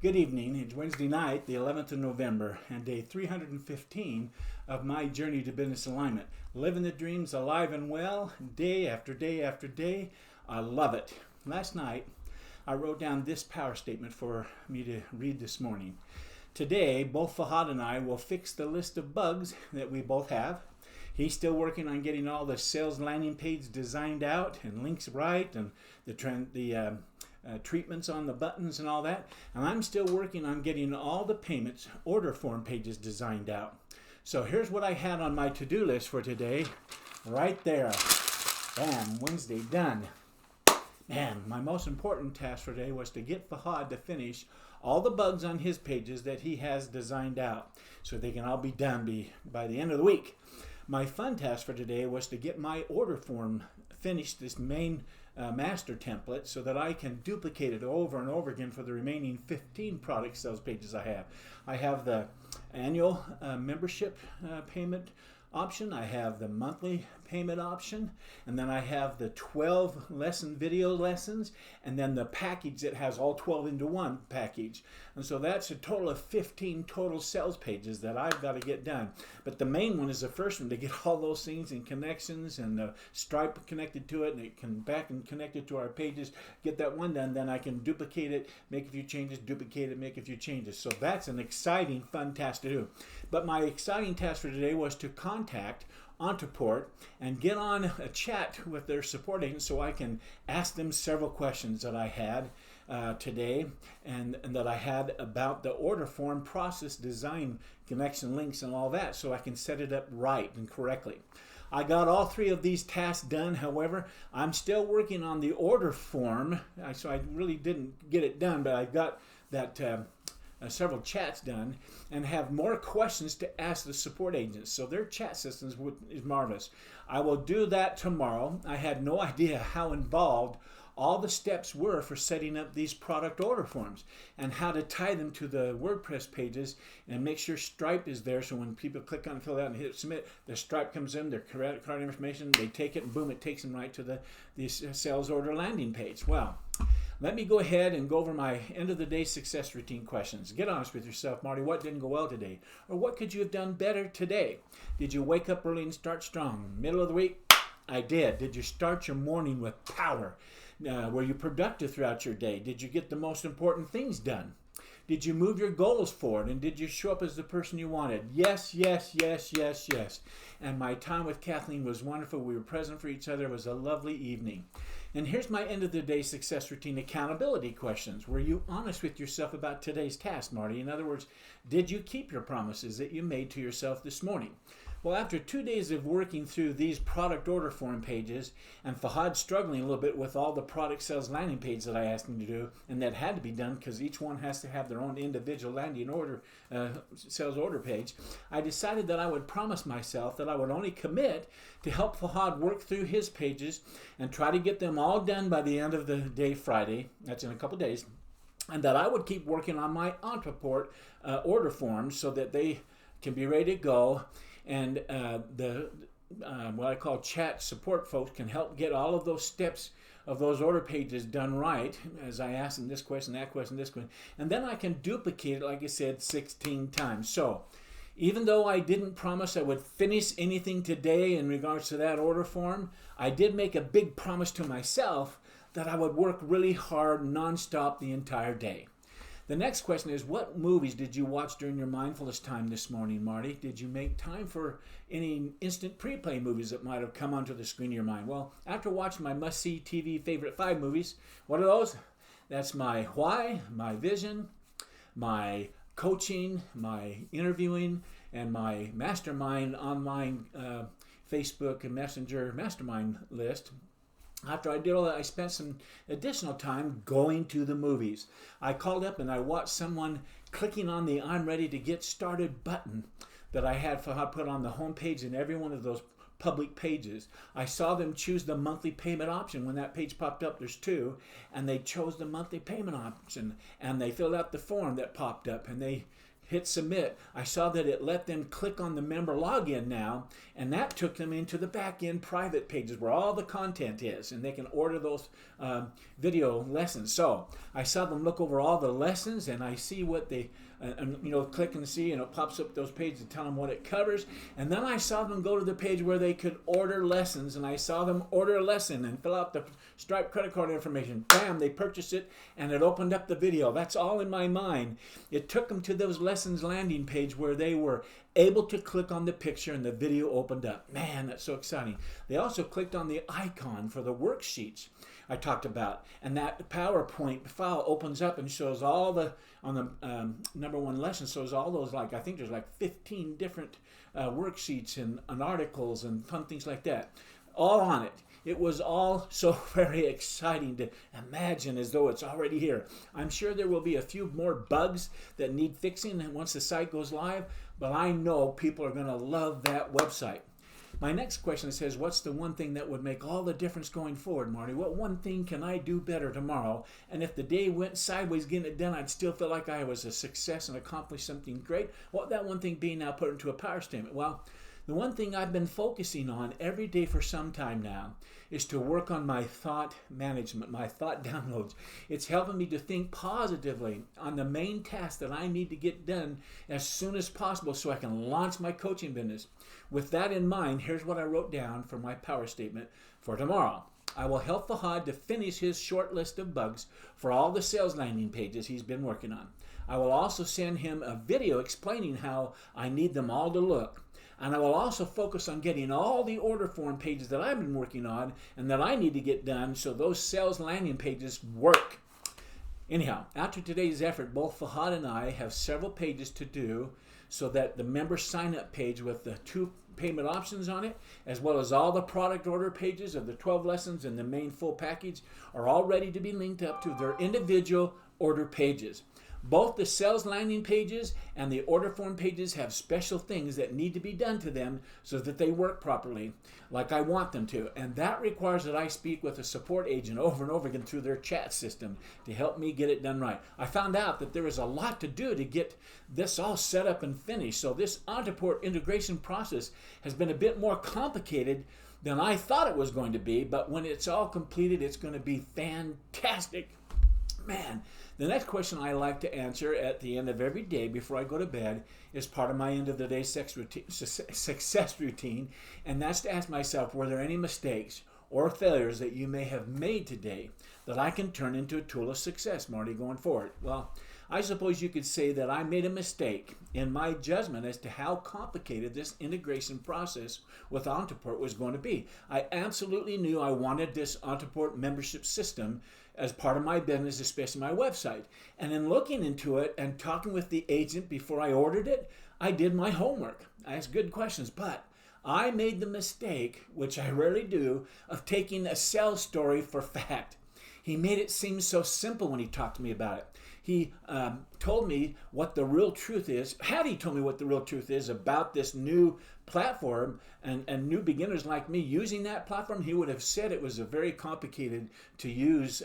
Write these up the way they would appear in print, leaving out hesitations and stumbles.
Good evening. It's Wednesday night, the 11th of November, and day 315 of my journey to business alignment. Living the dreams alive and well, day after day after day. I love it. Last night, I wrote down this power statement for me to read this morning. Today, both Fahad and I will fix the list of bugs that we both have. He's still working on getting all the sales landing page designed out and links right and the treatments on the buttons and all that. And I'm still working on getting all the payments order form pages designed out. So here's what I had on my to-do list for today. Right there. Bam, Wednesday done. Man, my most important task for today was to get Fahad to finish all the bugs on his pages that he has designed out so they can all be done by the end of the week. My fun task for today was to get my order form finished, this main master template, so that I can duplicate it over and over again for the remaining 15 product sales pages I have. I have the annual membership payment option, I have the monthly payment option, and then I have the 12 video lessons, and then the package that has all 12 into one package. And so that's a total of 15 total sales pages that I've got to get done. But the main one is the first one, to get all those things and connections and the Stripe connected to it, and it can back and connect it to our pages. Get that one done, then I can duplicate it, make a few changes, duplicate it, make a few changes. So that's an exciting, fun task to do. But my exciting task for today was to contact Ontoport and get on a chat with their support agent so I can ask them several questions that I had today and that I had about the order form process, design, connection links, and all that, so I can set it up right and correctly. I got all three of these tasks done. However, I'm still working on the order form, so I really didn't get it done, but I got that several chats done and have more questions to ask the support agents. So their chat systems is marvelous. I will do that tomorrow. I had no idea how involved all the steps were for setting up these product order forms and how to tie them to the WordPress pages and make sure Stripe is there, so when people click on it, fill it out and hit submit, the Stripe comes in, their credit card information, they take it and boom, it takes them right to the sales order landing page. Well, let me go ahead and go over my end of the day success routine questions. Get honest with yourself, Marty. What didn't go well today? Or what could you have done better today? Did you wake up early and start strong? Middle of the week? I did. Did you start your morning with power? Were you productive throughout your day? Did you get the most important things done? Did you move your goals forward? And did you show up as the person you wanted? Yes, yes, yes, yes, yes. And my time with Kathleen was wonderful. We were present for each other. It was a lovely evening. And here's my end of the day success routine accountability questions. Were you honest with yourself about today's task, Marty? In other words, did you keep your promises that you made to yourself this morning? Well, after 2 days of working through these product order form pages and Fahad struggling a little bit with all the product sales landing pages that I asked him to do, and that had to be done because each one has to have their own individual landing order sales order page, I decided that I would promise myself that I would only commit to help Fahad work through his pages and try to get them all done by the end of the day Friday. That's in a couple days. And that I would keep working on my Ontoport order forms so that they can be ready to go. And what I call chat support folks can help get all of those steps of those order pages done right, as I ask them this question, that question, this question. And then I can duplicate it, like I said, 16 times. So even though I didn't promise I would finish anything today in regards to that order form, I did make a big promise to myself that I would work really hard nonstop the entire day. The next question is, what movies did you watch during your mindfulness time this morning, Marty? Did you make time for any instant pre-play movies that might have come onto the screen of your mind? Well, after watching my must-see TV favorite 5 movies, what are those? That's my why, my vision, my coaching, my interviewing, and my mastermind online Facebook and Messenger mastermind list. After I did all that, I spent some additional time going to the movies. I called up and I watched someone clicking on the I'm ready to get started button that I had Fahad put on the home page in every one of those public pages. I saw them choose the monthly payment option. When that page popped up, there's 2, and they chose the monthly payment option, and they filled out the form that popped up, and they hit submit, I saw that it let them click on the member login now, and that took them into the back end private pages where all the content is, and they can order those video lessons. So I saw them look over all the lessons, and I see what they click and see, and it pops up those pages to tell them what it covers. And then I saw them go to the page where they could order lessons, and I saw them order a lesson and fill out the Stripe credit card information. Bam, they purchased it, and it opened up the video. That's all in my mind. It took them to those lessons landing page where they were able to click on the picture and the video opened up. Man, that's so exciting. They also clicked on the icon for the worksheets I talked about, and that PowerPoint file opens up and shows all the, on the number one lesson, shows all those, like, I think there's like 15 different worksheets and articles and fun things like that, all on it. It was all so very exciting to imagine as though it's already here. I'm sure there will be a few more bugs that need fixing once the site goes live, but I know people are going to love that website. My next question says, what's the one thing that would make all the difference going forward, Marty? What one thing can I do better tomorrow? And if the day went sideways getting it done, I'd still feel like I was a success and accomplished something great. What that one thing being now put into a power statement? Well, the one thing I've been focusing on every day for some time now is to work on my thought management, my thought downloads. It's helping me to think positively on the main task that I need to get done as soon as possible so I can launch my coaching business. With that in mind, here's what I wrote down for my power statement for tomorrow. I will help Fahad to finish his short list of bugs for all the sales landing pages he's been working on. I will also send him a video explaining how I need them all to look. And I will also focus on getting all the order form pages that I've been working on and that I need to get done so those sales landing pages work. Anyhow, after today's effort, both Fahad and I have several pages to do so that the member sign-up page with the 2 payment options on it, as well as all the product order pages of the 12 lessons and the main full package, are all ready to be linked up to their individual order pages. Both the sales landing pages and the order form pages have special things that need to be done to them so that they work properly, like I want them to. And that requires that I speak with a support agent over and over again through their chat system to help me get it done right. I found out that there is a lot to do to get this all set up and finished. So this Ontoport integration process has been a bit more complicated than I thought it was going to be, but when it's all completed, it's going to be fantastic. Man, the next question I like to answer at the end of every day before I go to bed is part of my end of the day success routine, and that's to ask myself, were there any mistakes or failures that you may have made today that I can turn into a tool of success, Marty, going forward? Well, I suppose you could say that I made a mistake in my judgment as to how complicated this integration process with Ontoport was going to be. I absolutely knew I wanted this Ontoport membership system as part of my business, especially my website. And in looking into it and talking with the agent before I ordered it, I did my homework. I asked good questions, but I made the mistake, which I rarely do, of taking a sales story for fact. He made it seem so simple when he talked to me about it. He told me what the real truth is. Had he told me what the real truth is about this new platform and new beginners like me using that platform, he would have said it was a very complicated to use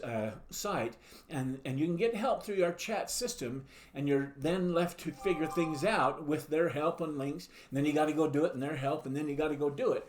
site. And you can get help through our chat system, and you're then left to figure things out with their help and links. And then you got to go do it and their help, and then you got to go do it.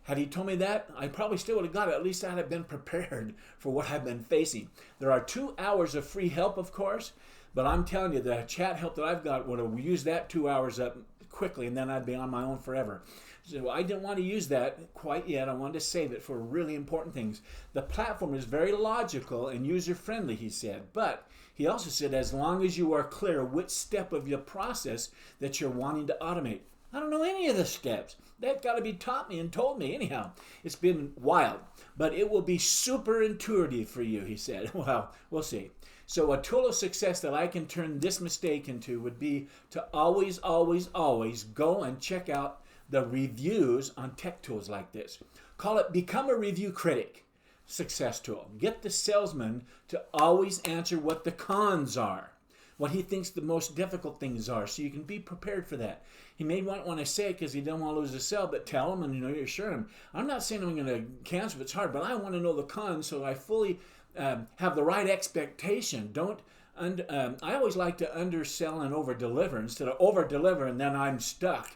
Had he told me that, I probably still would have got it. At least I'd have been prepared for what I've been facing. There are 2 hours of free help, of course, but I'm telling you, the chat help that I've got would have used that 2 hours up quickly, and then I'd be on my own forever. So I didn't want to use that quite yet. I wanted to save it for really important things. The platform is very logical and user-friendly, he said, but he also said as long as you are clear which step of your process that you're wanting to automate. I don't know any of the steps. That got to be taught me and told me. Anyhow, it's been wild, but it will be super intuitive for you, he said. Well, we'll see. So a tool of success that I can turn this mistake into would be to always, always, always go and check out the reviews on tech tools like this. Call it Become a Review Critic success tool. Get the salesman to always answer what the cons are, what he thinks the most difficult things are, so you can be prepared for that. He may not want to say it because he doesn't want to lose the sale, but tell him and you assure him. I'm not saying I'm going to cancel if it's hard, but I want to know the cons so I fully have the right expectation. Don't I always like to undersell and over-deliver instead of over-deliver and then I'm stuck.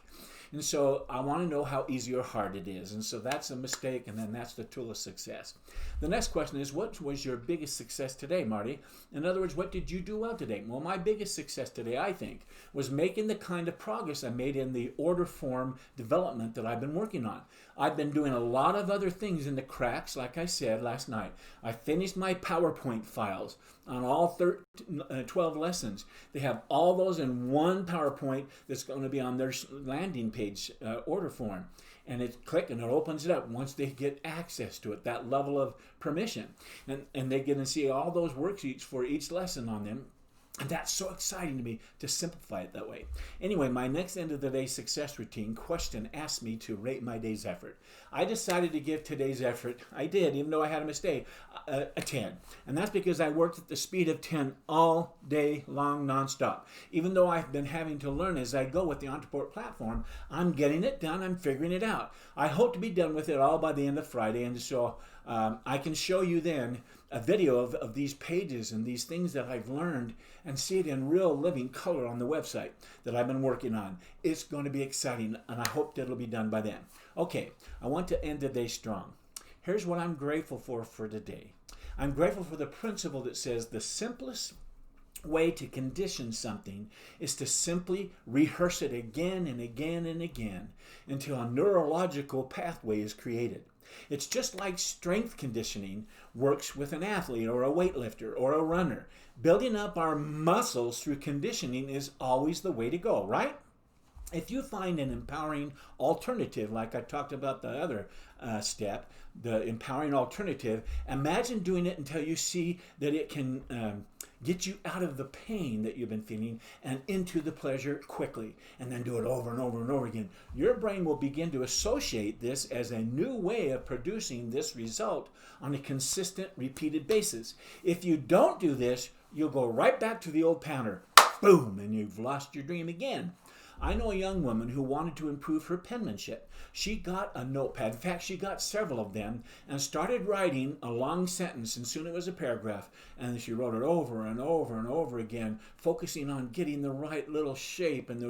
And so I want to know how easy or hard it is. And so that's a mistake, and then that's the tool of success. The next question is, what was your biggest success today, Marty? In other words, what did you do well today? Well, my biggest success today, I think, was making the kind of progress I made in the order form development that I've been working on. I've been doing a lot of other things in the cracks, like I said last night. I finished my PowerPoint files on all 12 lessons. They have all those in one PowerPoint that's going to be on their landing page order form. And it's click and it opens it up once they get access to it, that level of permission. And they get to see all those worksheets for each lesson on them. And that's so exciting to me to simplify it that way. Anyway, my next end of the day success routine question asked me to rate my day's effort. I decided to give today's effort, I did, even though I had a mistake, a 10. And that's because I worked at the speed of 10 all day long, nonstop. Even though I've been having to learn as I go with the Entreport platform, I'm getting it done, I'm figuring it out. I hope to be done with it all by the end of Friday, and so I can show you then a video of these pages and these things that I've learned and see it in real living color on the website that I've been working on. It's going to be exciting, and I hope that it'll be done by then. Okay, I want to end the day strong. Here's what I'm grateful for today. I'm grateful for the principle that says the simplest way to condition something is to simply rehearse it again and again and again until a neurological pathway is created. It's just like strength conditioning works with an athlete or a weightlifter or a runner. Building up our muscles through conditioning is always the way to go, right? If you find an empowering alternative, like I talked about the other step, the empowering alternative, imagine doing it until you see that it can get you out of the pain that you've been feeling and into the pleasure quickly, and then do it over and over and over again. Your brain will begin to associate this as a new way of producing this result on a consistent, repeated basis. If you don't do this, you'll go right back to the old pattern. Boom, and you've lost your dream again. I know a young woman who wanted to improve her penmanship. She got a notepad. In fact, she got several of them and started writing a long sentence, and soon it was a paragraph. And she wrote it over and over and over again, focusing on getting the right little shape and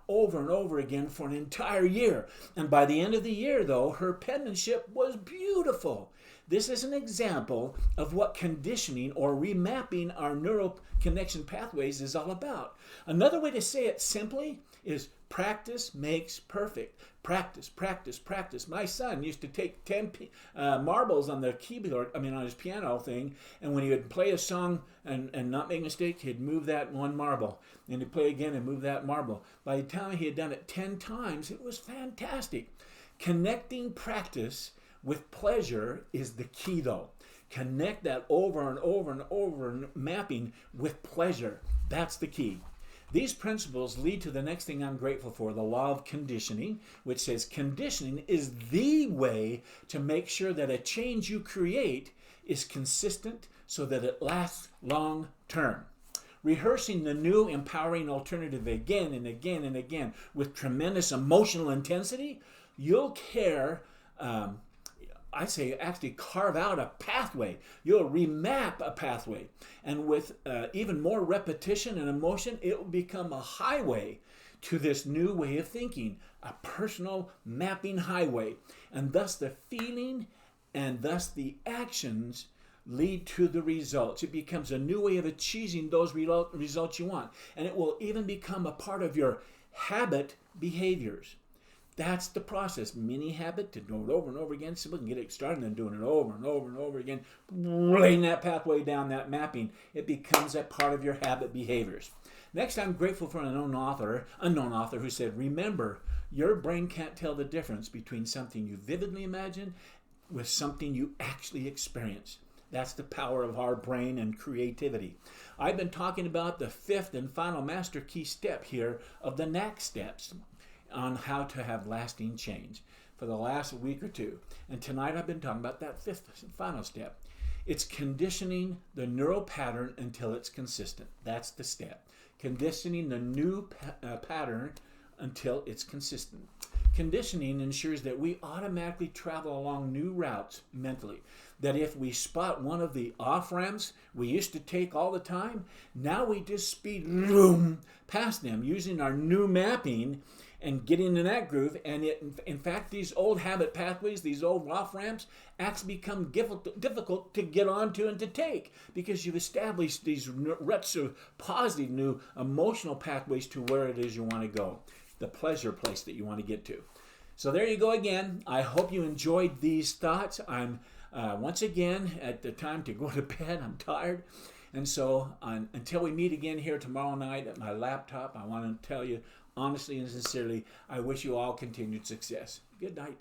over and over again for an entire year. And by the end of the year, though, her penmanship was beautiful. This is an example of what conditioning or remapping our neural connection pathways is all about. Another way to say it simply is practice makes perfect. Practice, practice, practice. My son used to take 10 marbles on the keyboard, on his piano thing, and when he would play a song and not make a mistake, he'd move that one marble. And he'd play again and move that marble. By the time he had done it 10 times, it was fantastic. Connecting practice with pleasure is the key, though. Connect that over and over and over, mapping with pleasure. That's the key. These principles lead to the next thing I'm grateful for, the law of conditioning, which says conditioning is the way to make sure that a change you create is consistent so that it lasts long term. Rehearsing the new empowering alternative again and again and again with tremendous emotional intensity, you'll actually carve out a pathway. You'll remap a pathway. And with even more repetition and emotion, it will become a highway to this new way of thinking, a personal mapping highway. And thus the feeling and thus the actions lead to the results. It becomes a new way of achieving those results you want. And it will even become a part of your habit behaviors. That's the process. Mini habit to do it over and over again. So we can get it started and doing it over and over and over again. Laying that pathway down, that mapping. It becomes a part of your habit behaviors. Next, I'm grateful for an unknown author who said, remember, your brain can't tell the difference between something you vividly imagine with something you actually experience. That's the power of our brain and creativity. I've been talking about the fifth and final master key step here of the NAC steps on how to have lasting change for the last week or two. And tonight I've been talking about that fifth and final step. It's conditioning the neural pattern until it's consistent. That's the step. Conditioning the new pattern until it's consistent. Conditioning ensures that we automatically travel along new routes mentally. That if we spot one of the off ramps we used to take all the time, now we just speed past them using our new mapping and getting in that groove. And in fact, these old habit pathways, these old off ramps, actually become difficult to get onto and to take, because you've established these ruts of positive new emotional pathways to where it is you want to go, the pleasure place that you want to get to. So there you go again. I hope you enjoyed these thoughts. I'm once again at the time to go to bed. I'm tired. And so until we meet again here tomorrow night at my laptop, I want to tell you honestly and sincerely, I wish you all continued success. Good night.